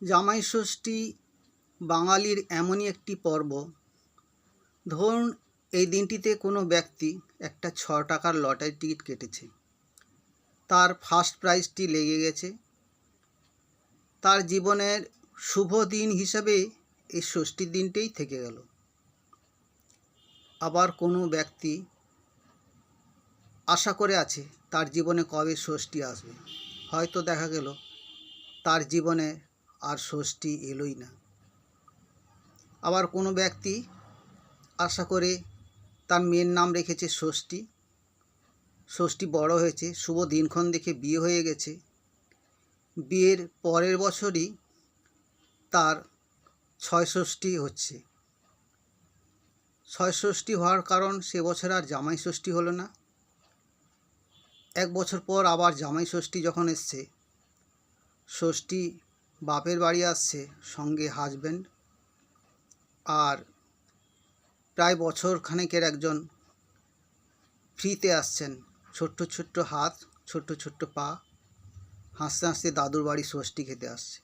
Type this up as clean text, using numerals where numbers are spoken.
জামাই ষষ্ঠী বাঙালির এমনই একটি পর্ব। ধরুন এই দিনটিতে কোনো ব্যক্তি একটা 6 টাকার লটারি টিকিট কেটেছে, তার ফার্স্ট প্রাইজটি লেগে গেছে। তার জীবনের শুভ দিন হিসাবে এই ষষ্ঠীর দিনটাই থেকে গেল। আবার কোনো ব্যক্তি আশা করে আছে তার জীবনে কবে ষষ্ঠী আসবে, হয়তো দেখা গেল তার জীবনে আর ষষ্ঠী এলোই না। আবার কোনো ব্যক্তি আশা করে তার মেয়ের নাম রেখেছে ষষ্ঠী, ষষ্ঠী বড় হয়েছে, শুভ দিনক্ষণ দেখে বিয়ে হয়ে গেছে। বিয়ের পরের বছরই তার ছয়ষষ্ঠী হচ্ছে। ছয়ষষ্ঠী হওয়ার কারণ সে বছর আর জামাই ষষ্ঠী হলো না। 1 বছর পর আবার জামাই ষষ্ঠী যখন এসছে, ষষ্ঠী বাপের বাড়ি আসছে, সঙ্গে হাজব্যান্ড, আর প্রায় বছর খানেকের একজন ফ্রিতে আসছেন, ছোট্ট ছোট্ট হাত, ছোট্ট ছোট্ট পা, হাসতে হাসতে দাদুর বাড়ি ষষ্ঠী খেতে আসছে।